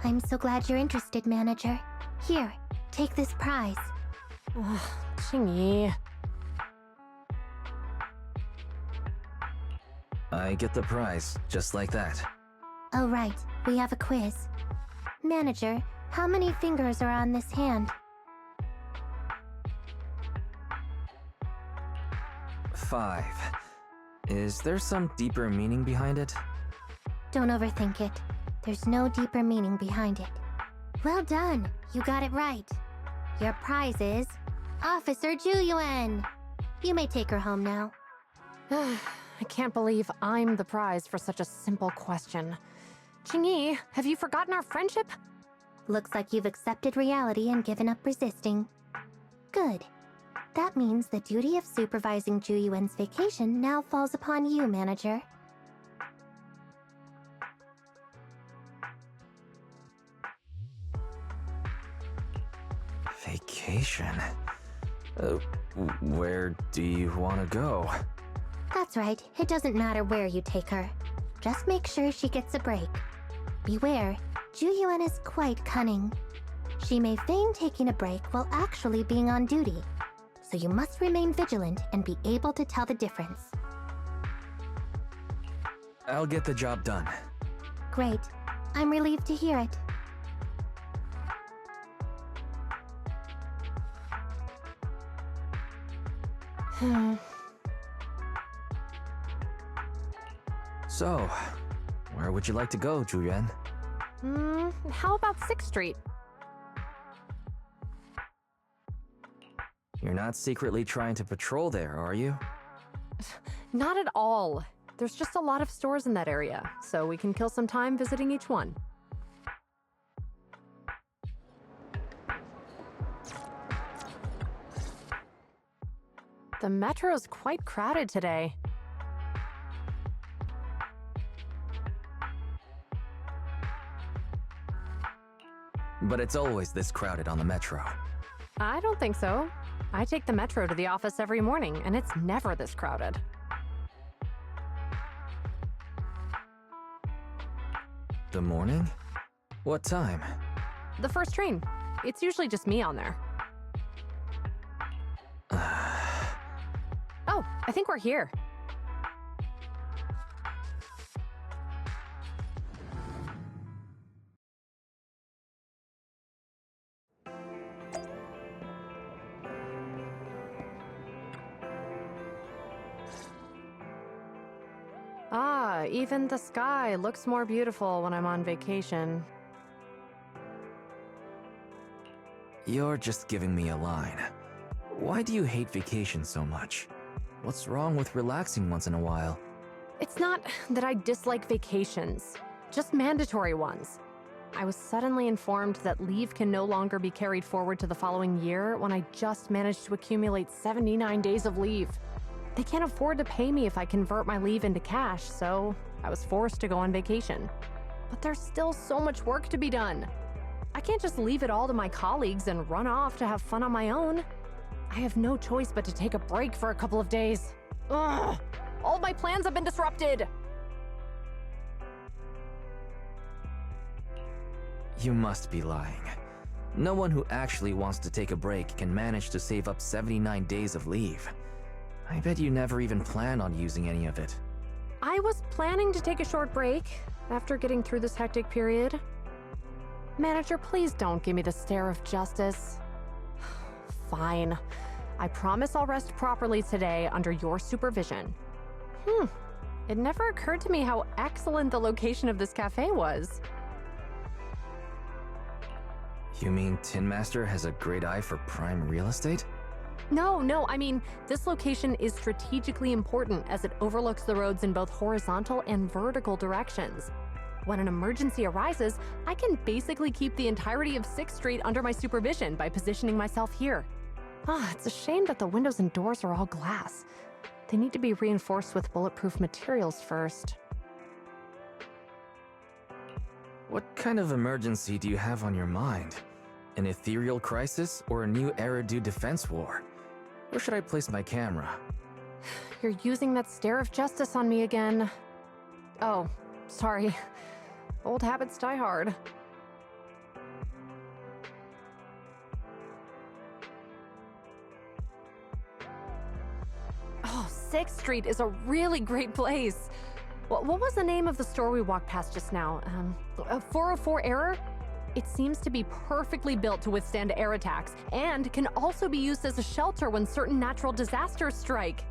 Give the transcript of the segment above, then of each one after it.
I'm so glad you're interested, manager. Here, take this prize. Ugh, Qingyi. I get the prize, just like that. Oh right, we have a quiz. Manager, how many fingers are on this hand? 5. Is there some deeper meaning behind it? Don't overthink it. There's no deeper meaning behind it. Well done, you got it right. Your prize is Officer Zhu Yuan. You may take her home now. I can't believe I'm the prize for such a simple question. Qingyi, have you forgotten our friendship? Looks like you've accepted reality and given up resisting. Good. That means the duty of supervising Zhu Yuan's vacation now falls upon you, manager. Vacation? Where do you want to go? That's right, it doesn't matter where you take her. Just make sure she gets a break. Beware, Zhu Yuan is quite cunning. She may feign taking a break while actually being on duty. So you must remain vigilant and be able to tell the difference. I'll get the job done. Great. I'm relieved to hear it. So, where would you like to go, Zhu Yuan? How about 6th Street? You're not secretly trying to patrol there, are you? Not at all. There's just a lot of stores in that area, so we can kill some time visiting each one. The metro's quite crowded today. But it's always this crowded on the metro. I don't think so. I take the metro to the office every morning, and it's never this crowded. The morning? What time? The first train. It's usually just me on there. Oh, I think we're here. Ah, even the sky looks more beautiful when I'm on vacation. You're just giving me a line. Why do you hate vacation so much? What's wrong with relaxing once in a while? It's not that I dislike vacations, just mandatory ones. I was suddenly informed that leave can no longer be carried forward to the following year when I just managed to accumulate 79 days of leave. They can't afford to pay me if I convert my leave into cash, so I was forced to go on vacation. But there's still so much work to be done. I can't just leave it all to my colleagues and run off to have fun on my own. I have no choice but to take a break for a couple of days. Ugh! All my plans have been disrupted! You must be lying. No one who actually wants to take a break can manage to save up 79 days of leave. I bet you never even plan on using any of it. I was planning to take a short break after getting through this hectic period. Manager, please don't give me the stare of justice. Fine. I promise I'll rest properly today under your supervision. It never occurred to me how excellent the location of this cafe was. You mean Tin Master has a great eye for prime real estate? No, I mean, this location is strategically important as it overlooks the roads in both horizontal and vertical directions. When an emergency arises, I can basically keep the entirety of 6th Street under my supervision by positioning myself here. It's a shame that the windows and doors are all glass. They need to be reinforced with bulletproof materials first. What kind of emergency do you have on your mind? An ethereal crisis or a new Eridu defense war? Where should I place my camera? You're using that stare of justice on me again. Oh, sorry. Old habits die hard. Oh, 6th Street is a really great place. What was the name of the store we walked past just now? 404 Error? It seems to be perfectly built to withstand air attacks and can also be used as a shelter when certain natural disasters strike.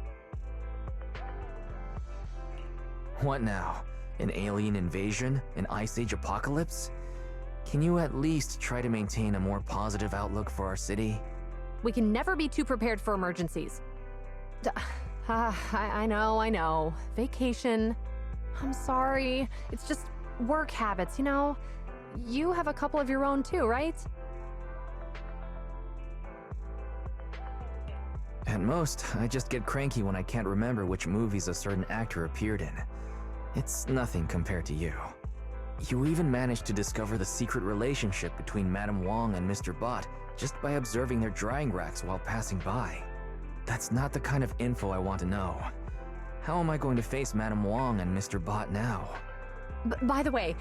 What now? An alien invasion? An Ice Age apocalypse? Can you at least try to maintain a more positive outlook for our city? We can never be too prepared for emergencies. I know. Vacation. I'm sorry. It's just work habits, you know? You have a couple of your own too, right? At most, I just get cranky when I can't remember which movies a certain actor appeared in. It's nothing compared to you. You even managed to discover the secret relationship between Madame Wong and Mr. Bot just by observing their drying racks while passing by. That's not the kind of info I want to know. How am I going to face Madame Wong and Mr. Bot now? By the way,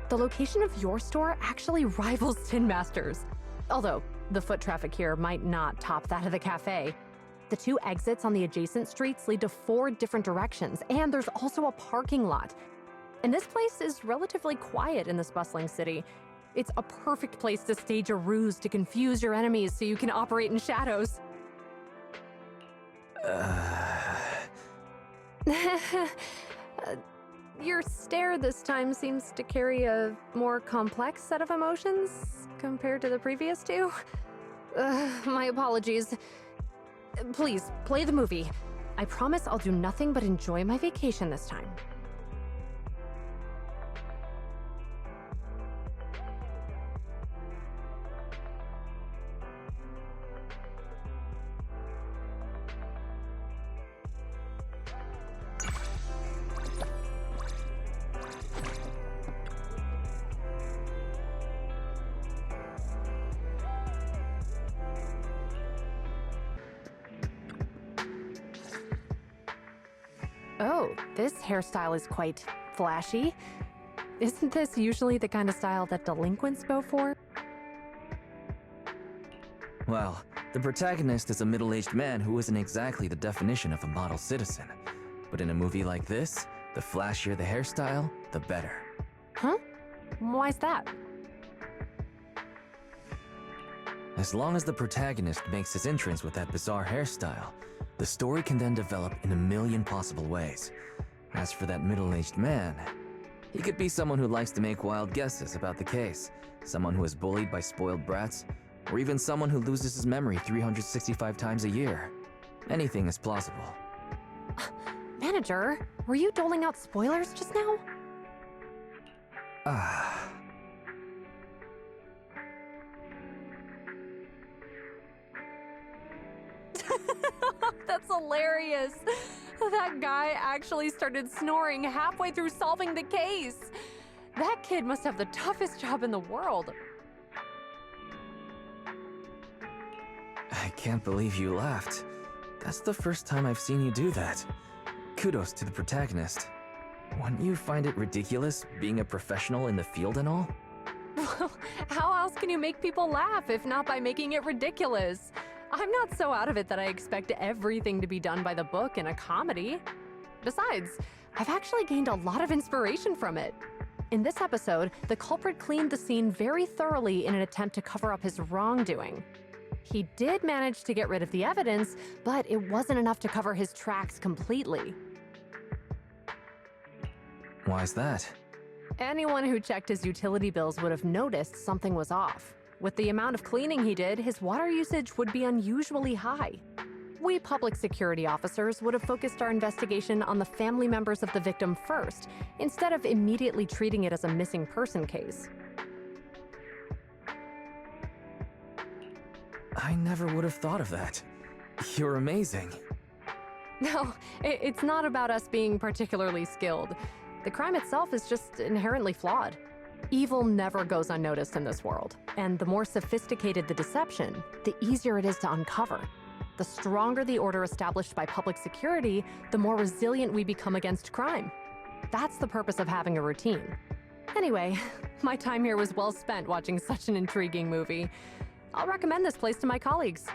the location of your store actually rivals Tin Master's. Although, the foot traffic here might not top that of the cafe. The 2 exits on the adjacent streets lead to 4 different directions, and there's also a parking lot. And this place is relatively quiet in this bustling city. It's a perfect place to stage a ruse to confuse your enemies so you can operate in shadows. Your stare this time seems to carry a more complex set of emotions compared to the previous 2. My apologies. Please, play the movie. I promise I'll do nothing but enjoy my vacation this time. Oh, this hairstyle is quite flashy. Isn't this usually the kind of style that delinquents go for? Well, the protagonist is a middle-aged man who isn't exactly the definition of a model citizen. But in a movie like this, the flashier the hairstyle, the better. Huh? Why's that? As long as the protagonist makes his entrance with that bizarre hairstyle, the story can then develop in a million possible ways. As for that middle-aged man, he could be someone who likes to make wild guesses about the case, someone who is bullied by spoiled brats, or even someone who loses his memory 365 times a year. Anything is plausible. Manager, were you doling out spoilers just now? That's hilarious. That guy actually started snoring halfway through solving the case. That kid must have the toughest job in the world. I can't believe you laughed. That's the first time I've seen you do that. Kudos to the protagonist. Wouldn't you find it ridiculous being a professional in the field and all? Well, how else can you make people laugh if not by making it ridiculous? I'm not so out of it that I expect everything to be done by the book in a comedy. Besides, I've actually gained a lot of inspiration from it. In this episode, the culprit cleaned the scene very thoroughly in an attempt to cover up his wrongdoing. He did manage to get rid of the evidence, but it wasn't enough to cover his tracks completely. Why's that? Anyone who checked his utility bills would have noticed something was off. With the amount of cleaning he did, his water usage would be unusually high. We public security officers would have focused our investigation on the family members of the victim first, instead of immediately treating it as a missing person case. I never would have thought of that. You're amazing. No, it's not about us being particularly skilled. The crime itself is just inherently flawed. Evil never goes unnoticed in this world, and the more sophisticated the deception, the easier it is to uncover. The stronger the order established by public security, the more resilient we become against crime. That's the purpose of having a routine. Anyway, my time here was well spent watching such an intriguing movie. I'll recommend this place to my colleagues.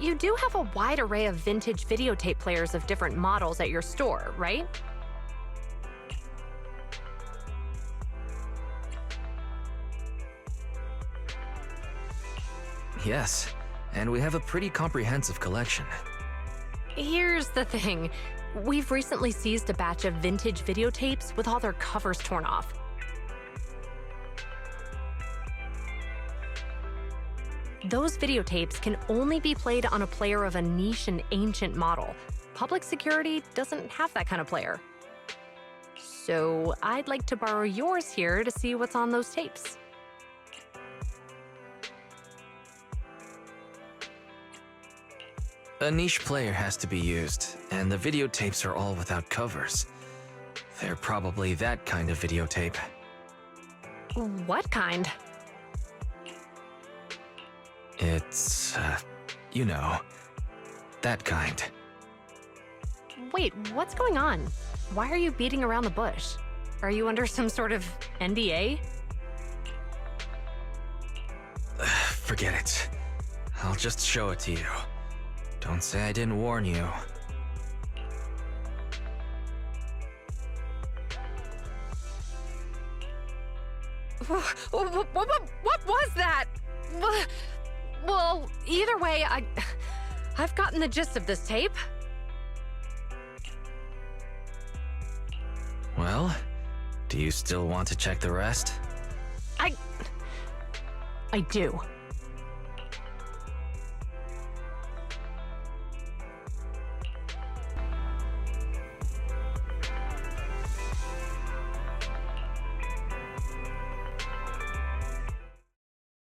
You do have a wide array of vintage videotape players of different models at your store, right? Yes, and we have a pretty comprehensive collection. Here's the thing. We've recently seized a batch of vintage videotapes with all their covers torn off. Those videotapes can only be played on a player of a niche and ancient model. Public security doesn't have that kind of player. So I'd like to borrow yours here to see what's on those tapes. A niche player has to be used, and the videotapes are all without covers. They're probably that kind of videotape. What kind? It's, you know, that kind. Wait, what's going on? Why are you beating around the bush? Are you under some sort of NDA? Forget it. I'll just show it to you. Don't say I didn't warn you. What was that? Well, either way, I've gotten the gist of this tape. Well, do you still want to check the rest? I do.